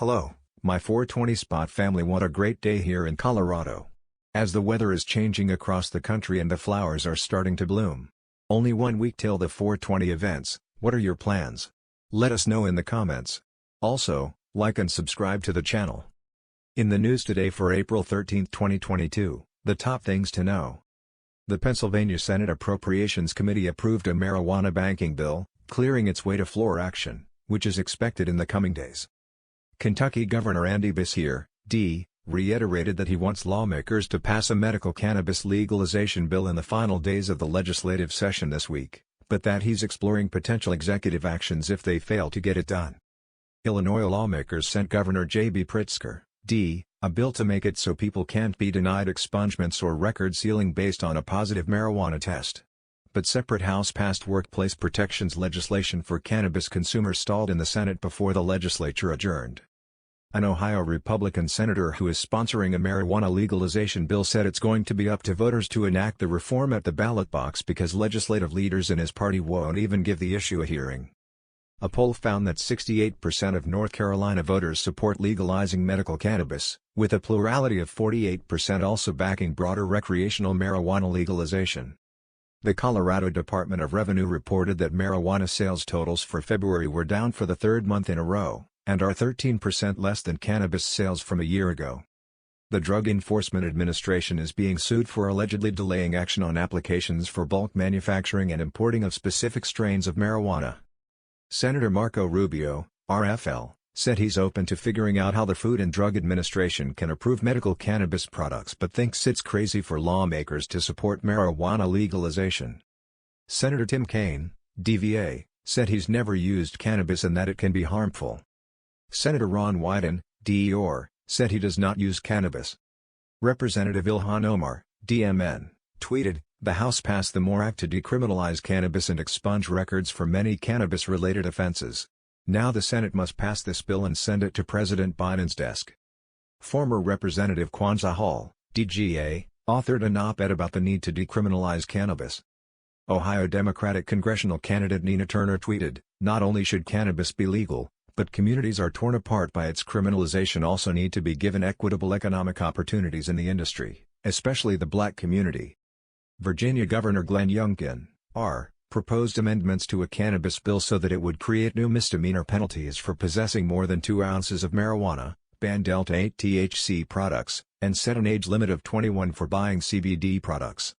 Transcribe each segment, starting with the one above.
Hello, my 420 Spot family. What a great day here in Colorado. As the weather is changing across the country and the flowers are starting to bloom. Only 1 week till the 420 events. What are your plans? Let us know in the comments. Also, like and subscribe to the channel. In the news today for April 13, 2022, the top things to know. The Pennsylvania Senate Appropriations Committee approved a marijuana banking bill, clearing its way to floor action, which is expected in the coming days. Kentucky Governor Andy Beshear, D., reiterated that he wants lawmakers to pass a medical cannabis legalization bill in the final days of the legislative session this week, but that he's exploring potential executive actions if they fail to get it done. Illinois lawmakers sent Governor J.B. Pritzker, D., a bill to make it so people can't be denied expungements or record sealing based on a positive marijuana test. But separate House-passed workplace protections legislation for cannabis consumers stalled in the Senate before the legislature adjourned. An Ohio Republican senator who is sponsoring a marijuana legalization bill said it's going to be up to voters to enact the reform at the ballot box because legislative leaders in his party won't even give the issue a hearing. A poll found that 68% of North Carolina voters support legalizing medical cannabis, with a plurality of 48% also backing broader recreational marijuana legalization. The Colorado Department of Revenue reported that marijuana sales totals for February were down for the third month in a row, and are 13% less than cannabis sales from a year ago. The Drug Enforcement Administration is being sued for allegedly delaying action on applications for bulk manufacturing and importing of specific strains of marijuana. Senator Marco Rubio, RFL, said he's open to figuring out how the Food and Drug Administration can approve medical cannabis products but thinks it's crazy for lawmakers to support marijuana legalization. Senator Tim Kaine, DVA, said he's never used cannabis and that it can be harmful. Senator Ron Wyden, DEOR, said he does not use cannabis. Representative Ilhan Omar, DMN, tweeted, "The House passed the MORE Act to decriminalize cannabis and expunge records for many cannabis-related offenses. Now the Senate must pass this bill and send it to President Biden's desk." Former Representative Kwanzaa Hall, DGA, authored an op-ed about the need to decriminalize cannabis. Ohio Democratic congressional candidate Nina Turner tweeted, "Not only should cannabis be legal, but communities are torn apart by its criminalization also need to be given equitable economic opportunities in the industry, especially the black community." Virginia Governor Glenn Youngkin, R., proposed amendments to a cannabis bill so that it would create new misdemeanor penalties for possessing more than 2 ounces of marijuana, ban Delta-8 THC products, and set an age limit of 21 for buying CBD products.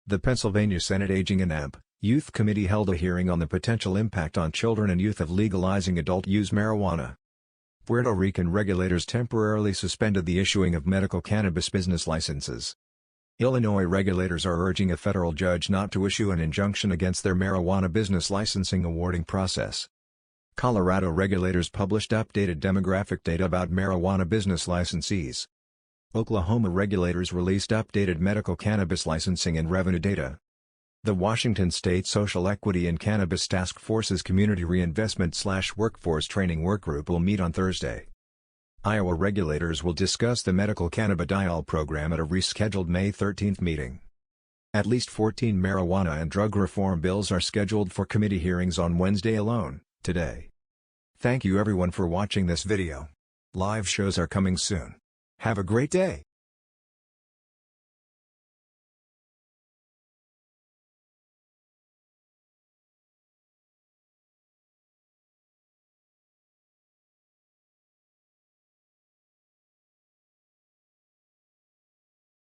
The Pennsylvania Senate Aging and Amp Youth Committee held a hearing on the potential impact on children and youth of legalizing adult-use marijuana. Puerto Rican regulators temporarily suspended the issuing of medical cannabis business licenses. Illinois regulators are urging a federal judge not to issue an injunction against their marijuana business licensing awarding process. Colorado regulators published updated demographic data about marijuana business licensees. Oklahoma regulators released updated medical cannabis licensing and revenue data. The Washington State Social Equity and Cannabis Task Force's Community Reinvestment/Workforce Training Workgroup will meet on Thursday. Iowa regulators will discuss the medical cannabidiol program at a rescheduled May 13 meeting. At least 14 marijuana and drug reform bills are scheduled for committee hearings on Wednesday alone, today. Thank you everyone for watching this video. Live shows are coming soon. Have a great day!